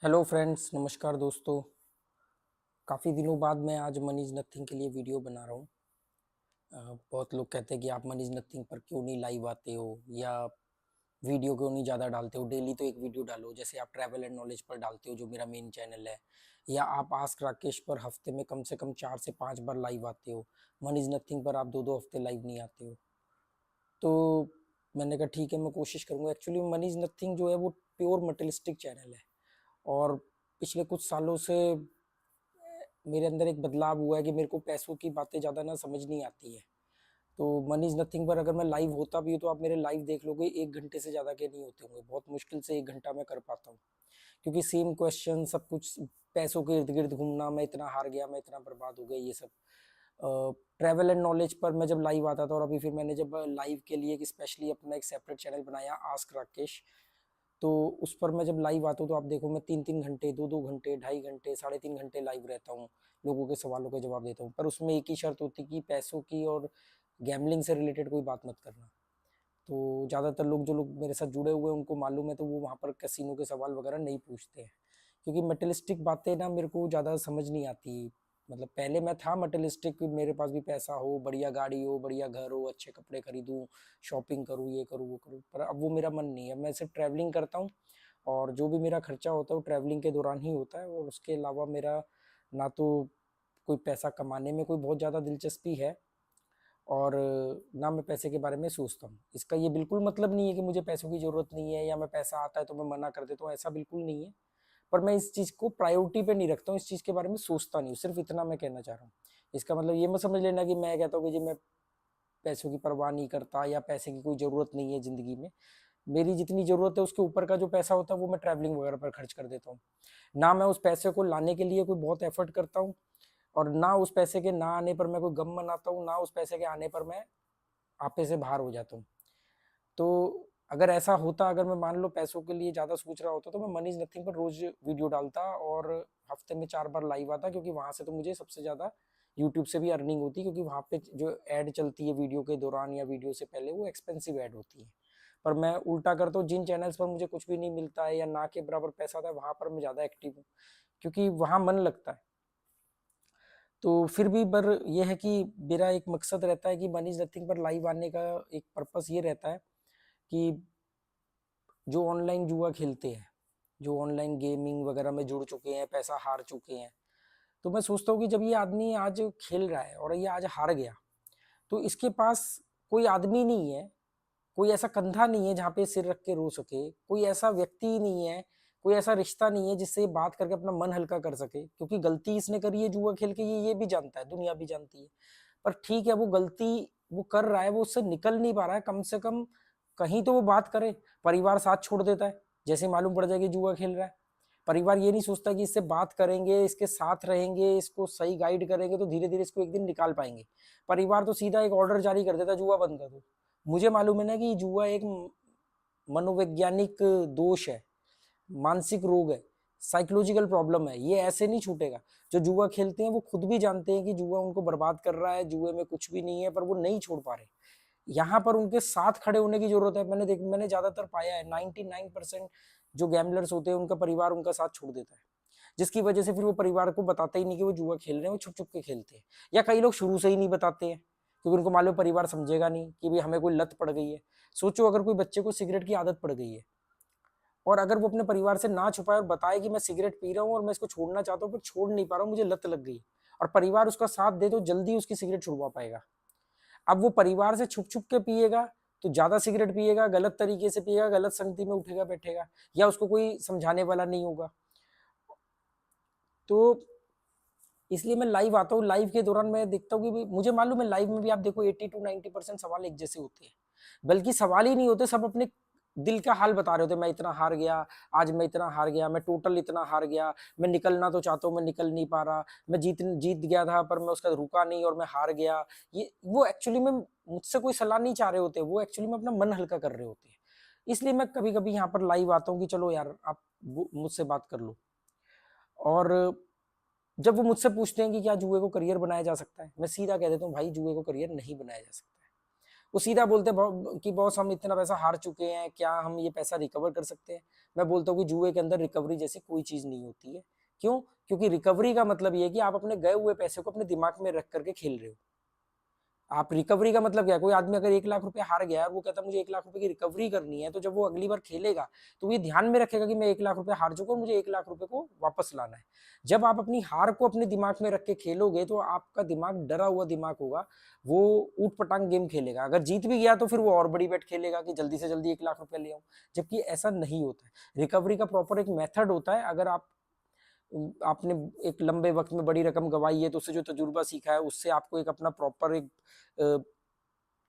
Hello friends, नमस्कार दोस्तों। काफ़ी दिनों बाद मैं आज मनी इज़ नथिंग के लिए वीडियो बना रहा हूँ। बहुत लोग कहते हैं कि आप मनी इज़ नथिंग पर क्यों नहीं लाइव आते हो या वीडियो क्यों नहीं ज़्यादा डालते हो, डेली तो एक वीडियो डालो। जैसे आप ट्रैवल एंड नॉलेज पर डालते हो जो मेरा मेन चैनल है, या आप आस्क राकेश पर हफ्ते में कम से कम 4 से 5 बार लाइव आते हो। मनी इज़ नथिंग पर आप 2-2 हफ्ते लाइव नहीं आते हो। तो मैंने कहा ठीक है, मैं कोशिश करूँगा। एक्चुअली मनी इज़ नथिंग जो है वो प्योर मटेरियलिस्टिक चैनल है, और पिछले कुछ सालों से मेरे अंदर एक बदलाव हुआ है कि मेरे को पैसों की बातें ज़्यादा ना समझ नहीं आती है। तो मनी इज़ नथिंग पर अगर मैं लाइव होता भी हूँ तो आप मेरे लाइव देख लोगे 1 घंटे से ज़्यादा के नहीं होते होंगे। बहुत मुश्किल से 1 घंटा मैं कर पाता हूँ। क्योंकि सेम क्वेश्चन सब कुछ, पैसों के इर्द-गिर्द घूमना, मैं इतना हार गया, मैं इतना बर्बाद हो गया, ये सब। ट्रैवल एंड नॉलेज पर मैं जब लाइव आता था, और अभी फिर मैंने जब लाइव के लिए एक स्पेशली अपना एक सेपरेट चैनल बनाया आस्क राकेश, तो उस पर मैं जब लाइव आता हूँ तो आप देखो मैं 3-3 घंटे, 2-2 घंटे, 2.5 घंटे, 3.5 घंटे लाइव रहता हूँ। लोगों के सवालों के जवाब देता हूँ, पर उसमें एक ही शर्त होती है कि पैसों की और गैम्बलिंग से रिलेटेड कोई बात मत करना। तो ज़्यादातर लोग, जो लोग मेरे साथ जुड़े हुए हैं उनको मालूम है, तो वो वहाँ पर कैसीनो के सवाल वगैरह नहीं पूछते हैं। क्योंकि मटेरियलिस्टिक बातें ना मेरे को ज़्यादा समझ नहीं आती। मतलब पहले मैं था मटेरियलिस्टिक, मेरे पास भी पैसा हो, बढ़िया गाड़ी हो, बढ़िया घर हो, अच्छे कपड़े खरीदूँ, शॉपिंग करूँ, ये करूँ, वो करूँ। पर अब वो मेरा मन नहीं है। मैं सिर्फ ट्रैवलिंग करता हूँ, और जो भी मेरा खर्चा होता है वो ट्रैवलिंग के दौरान ही होता है, और उसके अलावा मेरा ना तो कोई पैसा कमाने में कोई बहुत ज़्यादा दिलचस्पी है, और ना मैं पैसे के बारे में सोचता हूँ। इसका ये बिल्कुल मतलब नहीं है कि मुझे पैसों की ज़रूरत नहीं है, या मैं पैसा आता है तो मैं मना कर देता हूँ, ऐसा बिल्कुल नहीं है। पर मैं इस चीज़ को प्रायोरिटी पे नहीं रखता हूँ, इस चीज़ के बारे में सोचता नहीं हूँ, सिर्फ इतना मैं कहना चाह रहा हूँ। इसका मतलब ये मत समझ लेना कि मैं कहता हूँ कि जी मैं पैसों की परवाह नहीं करता, या पैसे की कोई ज़रूरत नहीं है ज़िंदगी में। मेरी जितनी ज़रूरत है उसके ऊपर का जो पैसा होता है वो मैं ट्रैवलिंग वगैरह पर खर्च कर देता हूँ। ना मैं उस पैसे को लाने के लिए कोई बहुत एफर्ट करता हूँ, और ना उस पैसे के ना आने पर मैं कोई गम मनाता हूँ, ना उस पैसे के आने पर मैं आपे से बाहर हो जाता हूँ। तो अगर ऐसा होता, अगर मैं मान लो पैसों के लिए ज़्यादा सोच रहा होता, तो मैं मनी इज़ नथिंग पर रोज़ वीडियो डालता, और हफ्ते में 4 बार लाइव आता, क्योंकि वहाँ से तो मुझे सबसे ज़्यादा यूट्यूब से भी अर्निंग होती है, क्योंकि वहाँ पे जो ऐड चलती है वीडियो के दौरान या वीडियो से पहले, वो एक्सपेंसिव ऐड होती है। पर मैं उल्टा करता हूँ, जिन चैनल्स पर मुझे कुछ भी नहीं मिलता है या ना के बराबर पैसा आता है, वहाँ पर मैं ज़्यादा एक्टिव हूँ, क्योंकि वहाँ मन लगता है। तो फिर भी पर यह है कि मेरा एक मकसद रहता है कि मनी इज़ नथिंग पर लाइव आने का एक पर्पस ये रहता है कि जो ऑनलाइन जुआ खेलते हैं, जो ऑनलाइन गेमिंग वगैरह में जुड़ चुके हैं, पैसा हार चुके हैं, तो मैं सोचता हूँ कि जब ये आदमी आज खेल रहा है और ये आज हार गया, तो इसके पास कोई आदमी नहीं है, कोई ऐसा कंधा नहीं है जहाँ पे सिर रख के रो सके, कोई ऐसा व्यक्ति नहीं है, कोई ऐसा रिश्ता नहीं है जिससे ये बात करके अपना मन हल्का कर सके, क्योंकि गलती इसने करी है जुआ खेल के, ये भी जानता है, दुनिया भी जानती है। पर ठीक है, वो गलती वो कर रहा है, वो उससे निकल नहीं पा रहा है, कम से कम कहीं तो वो बात करे। परिवार साथ छोड़ देता है, जैसे मालूम पड़ जाए कि जुआ खेल रहा है। परिवार ये नहीं सोचता कि इससे बात करेंगे, इसके साथ रहेंगे, इसको सही गाइड करेंगे तो धीरे धीरे इसको एक दिन निकाल पाएंगे। परिवार तो सीधा एक ऑर्डर जारी कर देता, जुआ बंद कर दो। मुझे मालूम है ना कि जुआ एक मनोवैज्ञानिक दोष है, मानसिक रोग है, साइकोलॉजिकल प्रॉब्लम है, ये ऐसे नहीं छूटेगा। जो जुआ खेलते हैं वो खुद भी जानते हैं कि जुआ उनको बर्बाद कर रहा है, जुए में कुछ भी नहीं है, पर वो नहीं छोड़ पा रहे। यहाँ पर उनके साथ खड़े होने की जरूरत है। मैंने ज्यादातर पाया है 99% जो गैम्बलर्स होते हैं उनका परिवार उनका साथ छोड़ देता है, जिसकी वजह से फिर वो परिवार को बताते ही नहीं कि वो जुआ खेल रहे हैं, वो छुप छुप के खेलते हैं। या कई लोग शुरू से ही नहीं बताते हैं, क्योंकि उनको मालूम परिवार समझेगा नहीं कि भाई हमें कोई लत पड़ गई है। सोचो अगर कोई बच्चे को सिगरेट की आदत पड़ गई है, और अगर वो अपने परिवार से ना छुपाए और बताए कि मैं सिगरेट पी रहा हूँ और मैं इसको छोड़ना चाहता हूँ पर छोड़ नहीं पा रहा हूँ, मुझे लत लग गई, और परिवार उसका साथ दे तो जल्दी उसकी सिगरेट छुड़वा पाएगा। अब वो परिवार से छुप छुप के पिएगा तो ज्यादा सिगरेट पिएगा, गलत तरीके से पिएगा, गलत संगति में उठेगा बैठेगा, या उसको कोई समझाने वाला नहीं होगा। तो इसलिए मैं लाइव आता हूँ। लाइव के दौरान मैं देखता हूँ कि मुझे मालूम है लाइव में भी आप देखो 80 to 90% सवाल एक जैसे होते हैं, बल्कि सवाल ही नहीं होते, सब अपने दिल का हाल बता रहे होते। मैं इतना हार गया, आज मैं इतना हार गया, मैं टोटल इतना हार गया, मैं निकलना तो चाहता हूँ, मैं निकल नहीं पा रहा, मैं जीत गया था पर मैं उसका रुका नहीं और मैं हार गया। ये वो एक्चुअली में मुझसे कोई सलाह नहीं चाह रहे होते, वो एक्चुअली में अपना मन हल्का कर रहे होते हैं। इसलिए मैं कभी कभी यहाँ पर लाइव आता हूँ कि चलो यार आप मुझसे बात कर लो। और जब वो मुझसे पूछते हैं कि क्या जुए को करियर बनाया जा सकता है, मैं सीधा कह देता हूँ भाई जुए को करियर नहीं बनाया जा सकता है। वो सीधा बोलते कि बॉस हम इतना पैसा हार चुके हैं, क्या हम ये पैसा रिकवर कर सकते हैं? मैं बोलता हूँ कि जुए के अंदर रिकवरी जैसी कोई चीज नहीं होती है। क्यों? क्योंकि रिकवरी का मतलब ये है कि आप अपने गए हुए पैसे को अपने दिमाग में रख करके खेल रहे हो। आप रिकवरी का मतलब क्या है? कोई आदमी अगर 1 लाख रुपए हार गया और वो कहता है मुझे 1 लाख रुपए की रिकवरी करनी है, तो जब वो अगली बार खेलेगा तो वो ये ध्यान में रखेगा कि मैं 1 लाख रुपए हार चुका हूँ, मुझे 1 लाख रुपए को वापस लाना है। जब आप अपनी हार को अपने दिमाग में रख के खेलोगे तो आपका दिमाग डरा हुआ दिमाग होगा, वो ऊट पटांग गेम खेलेगा। अगर जीत भी गया तो फिर वो और बड़ी बेट खेलेगा कि जल्दी से जल्दी 1 लाख रुपए ले आऊं, जबकि ऐसा नहीं होता है। रिकवरी का प्रॉपर एक मेथड होता है। अगर आपने एक लंबे वक्त में बड़ी रकम गवाई है तो उससे जो तजुर्बा सीखा है उससे आपको एक अपना प्रॉपर एक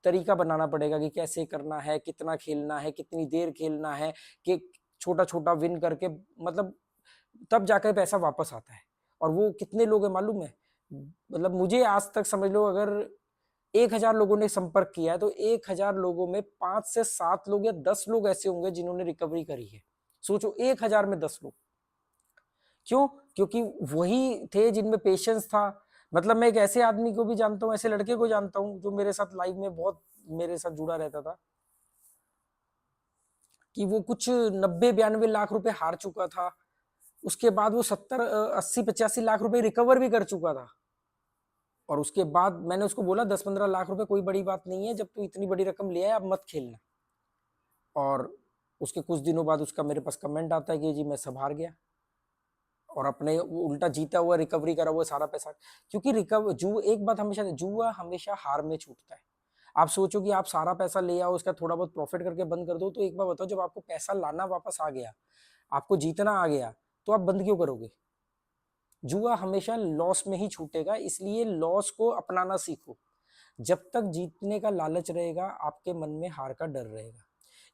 तरीका बनाना पड़ेगा कि कैसे करना है, कितना खेलना है, कितनी देर खेलना है, कि छोटा छोटा विन करके मतलब तब जाकर पैसा वापस आता है। और वो कितने लोग हैं मालूम है? मतलब मुझे आज तक समझ लो, अगर 1,000 लोगों ने संपर्क किया है तो 1,000 लोगों में 5 से 7 लोग या 10 लोग ऐसे होंगे जिन्होंने रिकवरी करी है। सोचो, 1,000 में 10 लोग। क्यों? क्योंकि वही थे जिनमें पेशेंस था। मतलब मैं एक ऐसे आदमी को भी जानता हूँ, ऐसे लड़के को जानता हूँ जो मेरे साथ लाइव में बहुत मेरे साथ जुड़ा रहता था, कि वो कुछ 90-92 लाख रुपए हार चुका था। उसके बाद वो 70-80-85 लाख रुपए रिकवर भी कर चुका था। और उसके बाद मैंने उसको बोला 10-15 लाख रुपए कोई बड़ी बात नहीं है, जब तू इतनी बड़ी रकम ले आया अब मत खेलना। और उसके कुछ दिनों बाद उसका मेरे पास कमेंट आता है कि जी मैं सब हार गया, और अपने उल्टा जीता हुआ रिकवरी करा हुआ सारा पैसा। क्योंकि एक बात हमेशा, जुआ हमेशा हार में छूटता है। आप सोचो कि आप सारा पैसा ले आओ, उसका थोड़ा बहुत प्रॉफिट करके बंद कर दो, तो एक बार बताओ, जब आपको पैसा लाना वापस आ गया, आपको जीतना आ गया, तो आप बंद क्यों करोगे? जुआ हमेशा लॉस में ही छूटेगा, इसलिए लॉस को अपनाना सीखो। जब तक जीतने का लालच रहेगा आपके मन में हार का डर रहेगा।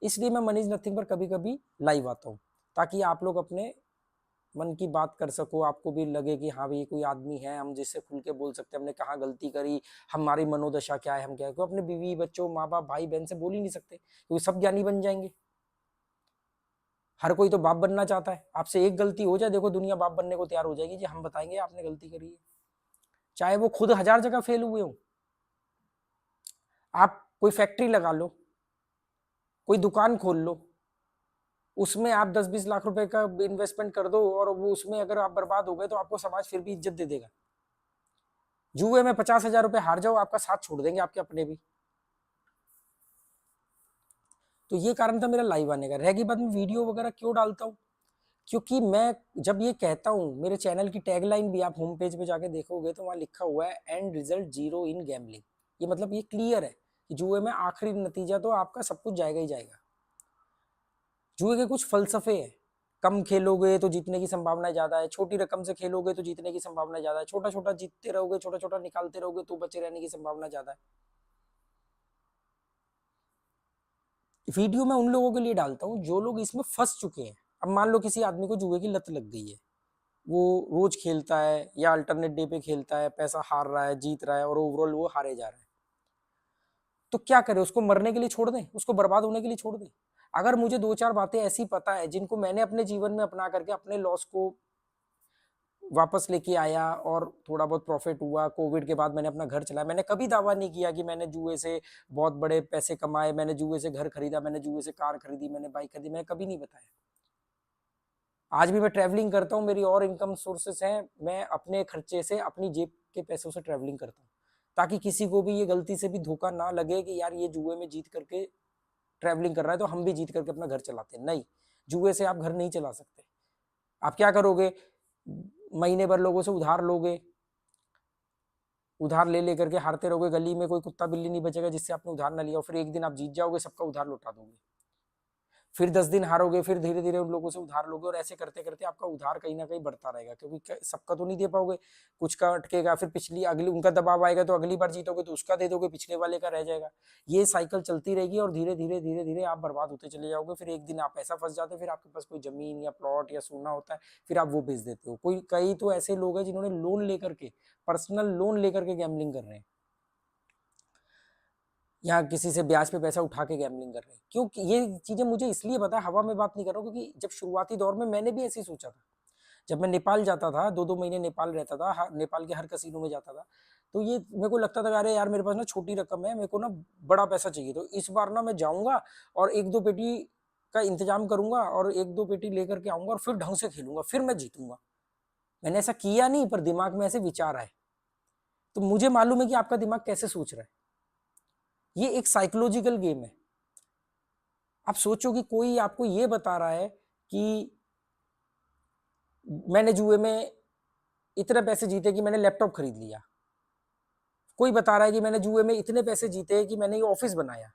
इसलिए मैं मनीज नथिंग पर कभी कभी लाइव आता हूँ, ताकि आप लोग अपने मन की बात कर सको, आपको भी लगे कि हाँ भाई कोई आदमी है, हम जिससे खुल के बोल सकते हैं हमने कहाँ गलती करी, हमारी मनोदशा क्या है, हम क्या है। क्यों अपने बीवी बच्चों माँ बाप भाई बहन से बोल ही नहीं सकते, क्योंकि सब ज्ञानी बन जाएंगे। हर कोई तो बाप बनना चाहता है। आपसे एक गलती हो जाए, देखो दुनिया बाप बनने को तैयार हो जाएगी जी, हम बताएंगे आपने गलती करी है, चाहे वो खुद 1000 जगह फेल हुए हो। आप कोई फैक्ट्री लगा लो, कोई दुकान खोल लो, उसमें आप 10-20 लाख रुपए का इन्वेस्टमेंट कर दो, और वो उसमें अगर आप बर्बाद हो गए तो आपको समाज फिर भी इज्जत दे देगा। जुए में 50,000 रुपए हार जाओ, आपका साथ छोड़ देंगे आपके अपने भी। तो ये कारण था मेरा लाइव आने का। रहेगी बात, मैं वीडियो वगैरह क्यों डालता हूँ? क्योंकि मैं जब ये कहता हूँ, मेरे चैनल की टैगलाइन भी आप होम पेज पे जाके देखोगे तो वहां लिखा हुआ है and result zero in gambling. ये मतलब ये क्लियर है कि जुए में आखिरी नतीजा तो आपका सब कुछ जाएगा ही जाएगा। जुए के कुछ फलसफे हैं। कम खेलोगे तो जीतने की संभावना ज्यादा है, छोटी रकम से खेलोगे तो जीतने की संभावना ज्यादा है, छोटा छोटा जीतते रहोगे, छोटा छोटा निकालते रहोगे तो बचे रहने की संभावना ज्यादा है। वीडियो मैं उन लोगों के लिए डालता हूँ जो लोग इसमें फंस चुके हैं। अब मान लो किसी आदमी को जुए की लत लग गई है, वो रोज खेलता है या अल्टरनेट डे पे खेलता है, पैसा हार रहा है जीत रहा है, और ओवरऑल वो हारे जा रहा है, तो क्या करे? उसको मरने के लिए छोड़ दें? उसको बर्बाद होने के लिए छोड़ दें? अगर मुझे 2-4 बातें ऐसी पता है जिनको मैंने अपने जीवन में अपना करके अपने लॉस को वापस लेके आया और थोड़ा बहुत प्रॉफिट हुआ, कोविड के बाद मैंने अपना घर चलाया, मैंने कभी दावा नहीं किया कि मैंने जुए से बहुत बड़े पैसे कमाए, मैंने जुए से घर खरीदा, मैंने जुए से कार खरीदी, मैंने बाइक खरीदी, मैंने कभी नहीं बताया। आज भी मैं ट्रैवलिंग करता हूँ, मेरी और इनकम सोर्सेस हैं, मैं अपने खर्चे से अपनी जेब के पैसों से ट्रैवलिंग करता हूँ, ताकि किसी को भी ये गलती से भी धोखा ना लगे कि यार ये जुए में जीत करके ट्रैवलिंग कर रहा है तो हम भी जीत करके अपना घर चलाते हैं। नहीं, जुए से आप घर नहीं चला सकते। आप क्या करोगे? महीने भर लोगों से उधार लोगे, उधार ले लेकर के हारते रहोगे, गली में कोई कुत्ता बिल्ली नहीं बचेगा जिससे आपने उधार ना लिया, और फिर एक दिन आप जीत जाओगे, सबका उधार लौटा दोगे। फिर 10 दिन हारोगे, फिर धीरे धीरे उन लोगों से उधार लोगे, और ऐसे करते करते आपका उधार कहीं ना कहीं बढ़ता रहेगा, क्योंकि सबका तो नहीं दे पाओगे, कुछ का अटकेगा, फिर पिछली अगली उनका दबाव आएगा तो अगली बार जीतोगे तो उसका दे दोगे, पिछले वाले का रह जाएगा। ये साइकिल चलती रहेगी और धीरे धीरे धीरे धीरे आप बर्बाद होते चले जाओगे। फिर एक दिन आप ऐसा फंस जाते हो, फिर आपके पास कोई जमीन या प्लॉट या सोना होता है, फिर आप वो बेच देते हो। कई तो ऐसे लोग हैं जिन्होंने लोन लेकर के, पर्सनल लोन लेकर के गैम्बलिंग कर रहे हैं, या किसी से ब्याज पे पैसा उठा के गैम्बलिंग कर रहे हैं। क्योंकि ये चीजें मुझे इसलिए पता है, हवा में बात नहीं कर रहा हूँ, क्योंकि जब शुरुआती दौर में मैंने भी ऐसे ही सोचा था। जब मैं नेपाल जाता था, 2-2 महीने नेपाल रहता था, नेपाल के हर कसीनो में जाता था, तो ये मेरे को लगता था कि अरे यार मेरे पास ना छोटी रकम है, मेरे को ना बड़ा पैसा चाहिए, तो इस बार ना मैं जाऊंगा और एक दो पेटी का इंतजाम करूंगा और एक दो पेटी लेकर के आऊंगा और फिर ढंग से खेलूंगा, फिर मैं जीतूंगा। मैंने ऐसा किया नहीं, पर दिमाग में ऐसे विचार आए। तो मुझे मालूम है कि आपका दिमाग कैसे सोच रहा है। ये एक साइकोलॉजिकल गेम है। आप सोचो कि कोई आपको ये बता रहा है कि मैंने जुए में इतने पैसे जीते कि मैंने लैपटॉप खरीद लिया। कोई बता रहा है कि मैंने जुए में इतने पैसे जीते कि मैंने ये ऑफिस बनाया।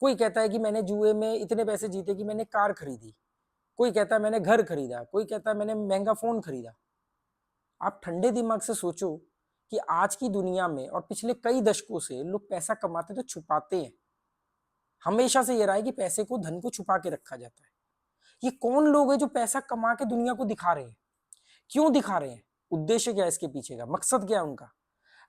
कोई कहता है कि मैंने जुए में इतने पैसे जीते कि मैंने कार खरीदी। कोई कहता है मैंने घर खरीदा। कोई कहता है मैंने महंगा फोन खरीदा। आप ठंडे दिमाग से सोचो कि आज की दुनिया में और पिछले कई दशकों से लोग पैसा कमाते तो छुपाते हैं। हमेशा से ये रहा है कि पैसे को, धन को छुपा के रखा जाता है। ये कौन लोग हैं जो पैसा कमा के दुनिया को दिखा रहे हैं? क्यों दिखा रहे हैं? उद्देश्य क्या है इसके पीछे का? मकसद क्या है उनका?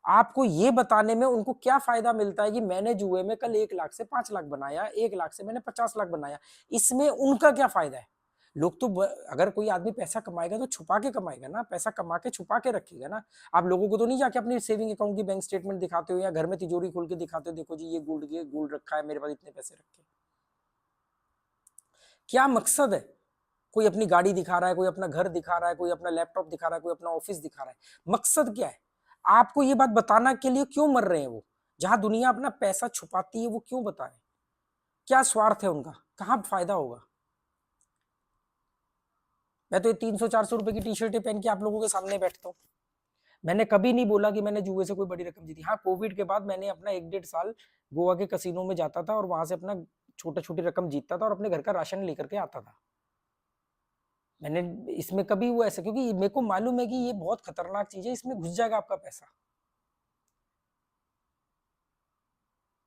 आपको ये बताने में उनको क्या फायदा मिलता है कि मैंने जुए में कल 1 लाख से 5 लाख बनाया, 1 लाख से मैंने 50 लाख बनाया, इसमें उनका क्या फायदा है? लोग तो अगर कोई आदमी पैसा कमाएगा तो छुपा के कमाएगा ना, पैसा कमा के छुपा के रखेगा ना। आप लोगों को तो नहीं जाके अपनी सेविंग अकाउंट की बैंक स्टेटमेंट दिखाते हो या घर में तिजोरी खोल के दिखाते हो, देखो जी ये गोल्ड रखा है मेरे पास, इतने पैसे रखे। क्या मकसद है? कोई अपनी गाड़ी दिखा रहा है, कोई अपना घर दिखा रहा है, कोई अपना लैपटॉप दिखा रहा है, कोई अपना ऑफिस दिखा रहा है। मकसद क्या है? आपको ये बात बताना के लिए क्यों मर रहे हैं वो? जहां दुनिया अपना पैसा छुपाती है वो क्यों बता रहे हैं? क्या स्वार्थ है उनका? कहां फायदा होगा? मैं तो ये 300-400 रुपए की टी शर्टें पहन के आप लोगों के सामने बैठता हूँ। मैंने कभी नहीं बोला कि मैंने जुए से कोई बड़ी रकम जीती। हाँ, कोविड के बाद मैंने अपना 1-1.5 साल गोवा के कसिनो में जाता था और वहां से अपना छोटा छोटी रकम जीतता था और अपने घर का राशन लेकर के आता था। मैंने इसमें कभी वो ऐसा, क्योंकि मेरे को मालूम है कि ये बहुत खतरनाक चीज है, इसमें घुस जाएगा आपका पैसा।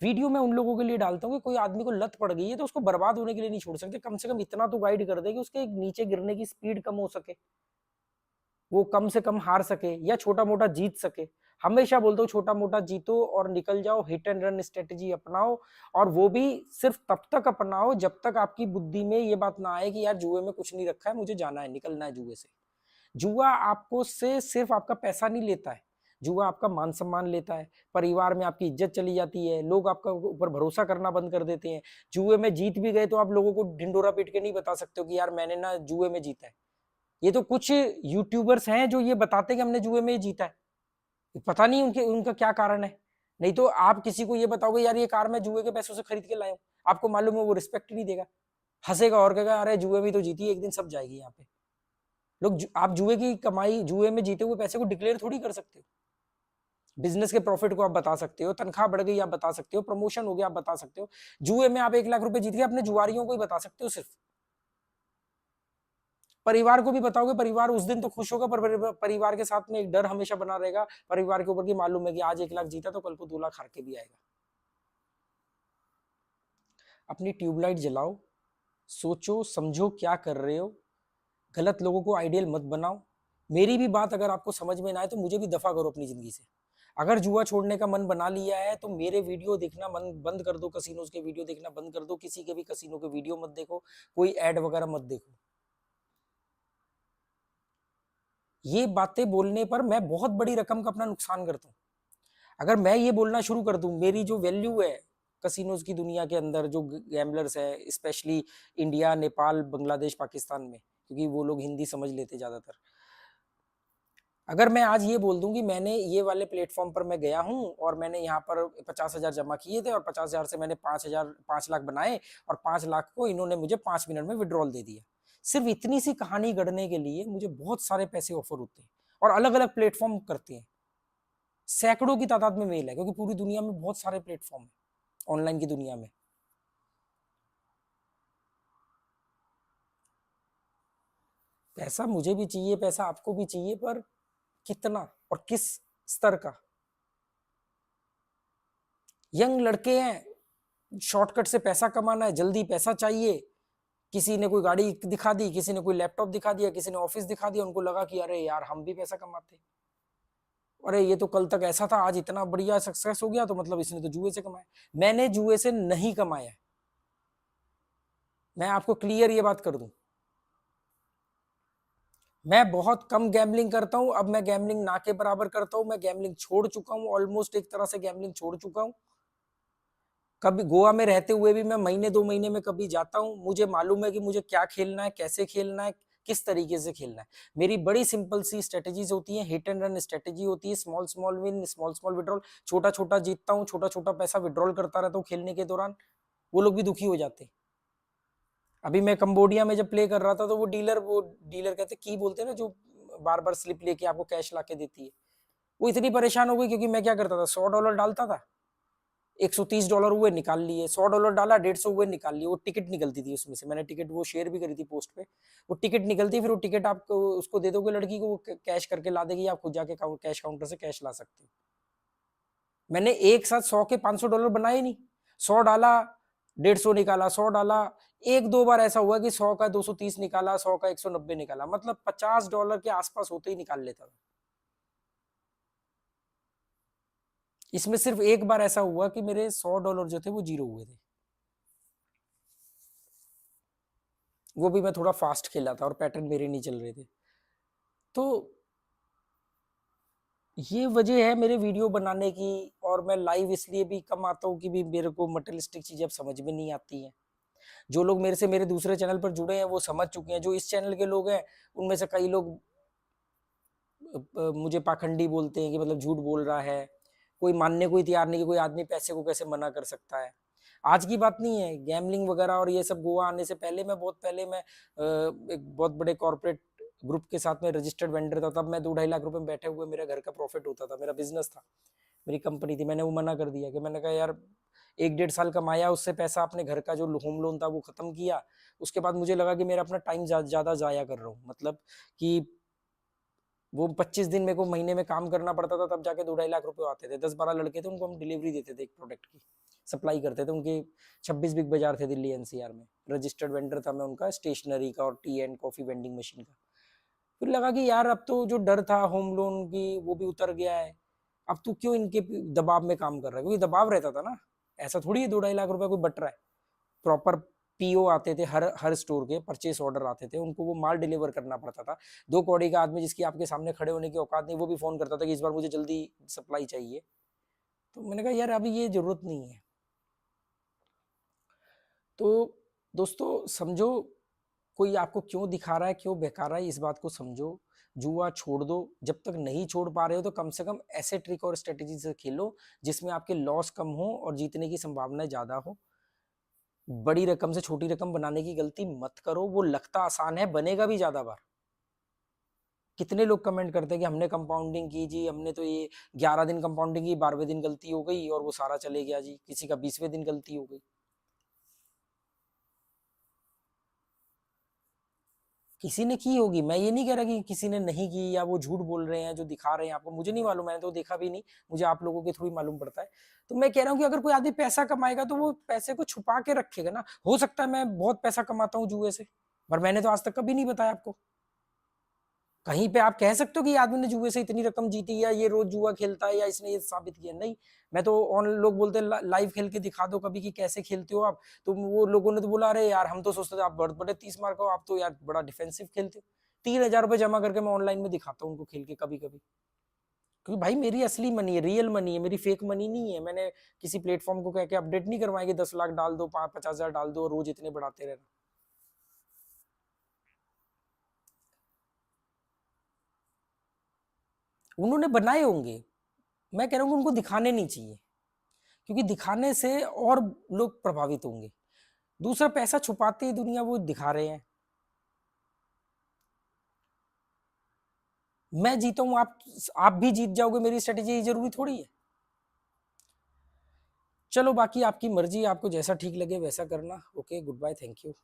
वीडियो मैं उन लोगों के लिए डालता हूँ कि कोई आदमी को लत पड़ गई है तो उसको बर्बाद होने के लिए नहीं छोड़ सकते, कम से कम इतना तो गाइड कर दे कि उसके नीचे गिरने की स्पीड कम हो सके, वो कम से कम हार सके या छोटा मोटा जीत सके। हमेशा बोलता हूँ छोटा मोटा जीतो और निकल जाओ, हिट एंड रन स्ट्रेटेजी अपनाओ, और वो भी सिर्फ तब तक अपनाओ जब तक आपकी बुद्धि में ये बात ना आए कि यार जुए में कुछ नहीं रखा है, मुझे जाना है, निकलना है जुए से। जुआ आपको से सिर्फ आपका पैसा नहीं लेता है, जुआ आपका मान सम्मान लेता है, परिवार में आपकी इज्जत चली जाती है, लोग आपका ऊपर भरोसा करना बंद कर देते हैं। जुए में जीत भी गए तो आप लोगों को ढिंडोरा पीट के नहीं बता सकते हो कि यार मैंने ना जुए में जीता है। ये तो कुछ यूट्यूबर्स हैं जो ये बताते हैं कि हमने जुए में जीता है, पता नहीं उनके उनका क्या कारण है। नहीं तो आप किसी को ये बताओगे यार ये कार मैं जुए के पैसों से खरीद के लाया हूं, आपको मालूम है वो रिस्पेक्ट नहीं देगा, हंसेगा और कहेगा अरे जुए में तो जीती, एक दिन सब जाएगी यहाँ पे। लोग आप जुए की कमाई, जुए में जीते हुए पैसे को डिक्लेयर थोड़ी कर सकते हो। बिजनेस के प्रॉफिट को आप बता सकते हो, तनख्वाह बढ़ गई आप बता सकते हो, प्रमोशन हो गया आप बता सकते हो। जुए में आप 1 लाख रुपए जीत गए, अपने जुआरियों को ही बता सकते हो सिर्फ। परिवार को भी बताओगे, परिवार उस दिन तो खुश होगा, पर परिवार के साथ में एक डर हमेशा बना रहेगा परिवार के ऊपर की, मालूम है कि आज 1 लाख जीता तो कल को 2 लाख हार के भी आएगा। अपनी ट्यूबलाइट जलाओ, सोचो समझो क्या कर रहे हो, गलत लोगों को आइडियल मत बनाओ। मेरी भी बात अगर आपको समझ में ना आए तो मुझे भी दफा करो अपनी जिंदगी से। अगर जुआ छोड़ने का मन बना लिया है तो मेरे वीडियो देखना मन बंद कर दो, कसिनोज के वीडियो देखना बंद कर दो, किसी के भी कसिनो के वीडियो मत देखो, कोई ऐड वगैरह मत देखो। ये बातें बोलने पर मैं बहुत बड़ी रकम का अपना नुकसान करता हूँ। अगर मैं ये बोलना शुरू कर दूं, मेरी जो वैल्यू है कसिनोज की दुनिया के अंदर, जो गैम्बलर्स है स्पेशली इंडिया, नेपाल, बांग्लादेश, पाकिस्तान में, क्योंकि वो लोग हिंदी समझ लेते ज्यादातर। अगर मैं आज ये बोल दूं कि मैंने ये वाले प्लेटफॉर्म पर मैं गया हूं और मैंने यहाँ पर 50,000 जमा किए थे और 50,000 से मैंने 5 लाख बनाए और 5 लाख को इन्होंने मुझे 5 मिनट में विड्रॉल दे दिया, सिर्फ इतनी सी कहानी गढ़ने के लिए मुझे बहुत सारे पैसे ऑफर होते हैं और अलग अलग प्लेटफॉर्म करते हैं। सैकड़ों की तादाद में मेल है, क्योंकि पूरी दुनिया में बहुत सारे प्लेटफॉर्म है ऑनलाइन की दुनिया में। पैसा मुझे भी चाहिए, पैसा आपको भी चाहिए, पर कितना और किस स्तर का? यंग लड़के हैं, शॉर्टकट से पैसा कमाना है, जल्दी पैसा चाहिए। किसी ने कोई गाड़ी दिखा दी, किसी ने कोई लैपटॉप दिखा दिया, किसी ने ऑफिस दिखा दिया, उनको लगा कि अरे यार हम भी पैसा कमाते, अरे ये तो कल तक ऐसा था आज इतना बढ़िया सक्सेस हो गया, तो मतलब इसने तो जुए से कमाया। मैंने जुए से नहीं कमाया, मैं आपको क्लियर ये बात कर दूं। मैं बहुत कम गैम्बलिंग करता हूँ, अब मैं गैम्बलिंग ना के बराबर करता हूँ, मैं गैम्बलिंग छोड़ चुका हूँ, ऑलमोस्ट एक तरह से गैम्बलिंग छोड़ चुका हूँ। कभी गोवा में रहते हुए भी मैं महीने 2 महीने में कभी जाता हूँ, मुझे मालूम है कि मुझे क्या खेलना है, कैसे खेलना है, किस तरीके से खेलना है। मेरी बड़ी सिंपल सी स्ट्रेटेजीज होती है, हिट एंड रन स्ट्रेटेजी होती है, small small win, small small withdrawal, छोटा छोटा जीतता हूँ, छोटा छोटा पैसा विड्रॉल करता रहता हूँ खेलने के दौरान। वो लोग भी दुखी हो जाते हैं। अभी मैं कंबोडिया में जब प्ले कर रहा था तो वो डीलर कहते की बोलते हैं ना, जो बार बार स्लिप लेके आपको कैश ला के देती है, वो इतनी परेशान हो गई क्योंकि मैं क्या करता था, $100 डालता था, $130 हुए निकाल लिए, $100 डाला, 150 हुए निकाल लिए। वो टिकट निकलती थी उसमें से, मैंने टिकट वो शेयर भी करी थी पोस्ट पे। वो टिकट निकलती, फिर वो टिकट आप उसको दे दोगे लड़की को, वो कैश करके ला देगी, आप खुद जाके कैश काउंटर से कैश ला सकते हो। मैंने एक साथ 100 के $500 बनाए नहीं, 100 डाला, 150 निकाला, 100 डाला। एक दो बार ऐसा हुआ कि 100 का 230 निकाला, 100 का 190 निकाला, मतलब $50 के आसपास होते ही निकाल लेता था। इसमें सिर्फ एक बार ऐसा हुआ कि मेरे $100 जो थे वो जीरो हुए थे, वो भी मैं थोड़ा फास्ट खेला था और पैटर्न मेरे नहीं चल रहे थे। तो ये वजह है मेरे वीडियो बनाने की, और मैं लाइव इसलिए भी कम आता हूँ कि भी मेरे को मटेरियलिस्टिक चीजें अब समझ में नहीं आती हैं। जो लोग मेरे से मेरे दूसरे चैनल पर जुड़े हैं वो समझ चुके हैं, जो इस चैनल के लोग हैं उनमें से कई लोग मुझे पाखंडी बोलते हैं कि मतलब झूठ बोल रहा है, कोई मानने को ही तैयार नहीं कि कोई आदमी पैसे को कैसे मना कर सकता है। आज की बात नहीं है, गैमलिंग वगैरह और ये सब गोवा आने से पहले मैं बहुत पहले मैं एक बहुत बड़े कॉर्पोरेट ग्रुप के साथ में रजिस्टर्ड वेंडर था, तब मैं 2-2.5 लाख रुपए में बैठे हुए मेरे घर का प्रॉफिट होता था, मेरा बिजनेस था, मेरी कंपनी थी। मैंने वो मना कर दिया कि मैंने कहा यार 1-1.5 साल कमाया, उससे पैसा अपने घर का जो होम लोन था वो खत्म किया। उसके बाद मुझे लगा कि मेरा अपना टाइम ज्यादा जाया कर रहा हूँ, मतलब कि वो 25 दिन मेरे को महीने में काम करना पड़ता था, तब जाके 2-2.5 लाख रुपए आते थे। 10-12 लड़के थे, उनको हम डिलीवरी देते थे एक प्रोडक्ट की, सप्लाई करते थे। उनके 26 बिग बाजार थे दिल्ली एनसीआर में, रजिस्टर्ड वेंडर था मैं उनका, स्टेशनरी का और T and coffee vending machine का। फिर लगा कि यार अब तो जो डर था होम लोन की वो भी उतर गया है, अब तू क्यों इनके दबाव में काम कर रहा है, क्योंकि दबाव रहता था ना, ऐसा थोड़ी है 2-2.5 लाख रुपए कोई बट रहा है। प्रॉपर पीओ आते थे, हर हर स्टोर के परचेस ऑर्डर आते थे, उनको वो माल डिलीवर करना पड़ता था। 2 कौड़ी का आदमी जिसकी आपके सामने खड़े होने की औकात नहीं, वो भी फोन करता था कि इस बार मुझे जल्दी सप्लाई चाहिए। तो मैंने कहा यार अभी ये जरूरत नहीं है। तो दोस्तों समझो, कोई आपको क्यों दिखा रहा है, क्यों बहका रहा है, इस बात को समझो। जुआ छोड़ दो, जब तक नहीं छोड़ पा रहे हो तो कम से कम ऐसे ट्रिक और स्ट्रेटेजी से खेलो जिसमें आपके लॉस कम हो और जीतने की संभावना ज्यादा हो। बड़ी रकम से छोटी रकम बनाने की गलती मत करो, वो लगता आसान है, बनेगा भी ज्यादा बार। कितने लोग कमेंट करते हैं कि हमने कंपाउंडिंग की जी, हमने तो ये 11 दिन कंपाउंडिंग की, 12वें दिन गलती हो गई और वो सारा चले गया जी, किसी का 20वें दिन गलती हो गई। किसी ने की होगी, मैं ये नहीं कह रहा कि किसी ने नहीं की या वो झूठ बोल रहे हैं जो दिखा रहे हैं आपको, मुझे नहीं मालूम, मैंने तो देखा भी नहीं, मुझे आप लोगों के थ्रू ही मालूम पड़ता है। तो मैं कह रहा हूँ कि अगर कोई आदमी पैसा कमाएगा तो वो पैसे को छुपा के रखेगा ना। हो सकता है मैं बहुत पैसा कमाता हूँ जुए से, पर मैंने तो आज तक कभी नहीं बताया आपको। कहीं पे आप कह सकते हो कि आदमी ने जुए से इतनी रकम जीती या ये रोज जुआ खेलता है या इसने ये साबित किया, नहीं। मैं तो ऑन लोग बोलते हैं लाइव खेल के दिखा दो कभी कि कैसे खेलते हो आप, तो वो लोगों ने तो बोला अरे यार हम तो सोचते थे आप बहुत बड़े 30 मार का हो, आप तो यार बड़ा डिफेंसिव खेलते हो। 3,000 रुपए जमा करके मैं ऑनलाइन में दिखाता हूँ उनको खेल के कभी कभी, क्योंकि भाई मेरी असली मनी है, रियल मनी है, मेरी फेक मनी नहीं है। मैंने किसी प्लेटफॉर्म को कह के अपडेट नहीं करवाया कि 10 लाख डाल दो, 50,000 डाल दो और रोज इतने बढ़ाते रहना। उन्होंने बनाए होंगे, मैं कह रहा हूँ उनको दिखाने नहीं चाहिए, क्योंकि दिखाने से और लोग प्रभावित होंगे। दूसरा, पैसा छुपाते ही दुनिया वो दिखा रहे हैं। मैं जीता हूं, आप भी जीत जाओगे, मेरी स्ट्रेटेजी जरूरी थोड़ी है। चलो बाकी आपकी मर्जी, आपको जैसा ठीक लगे वैसा करना। Okay, good bye, thank you.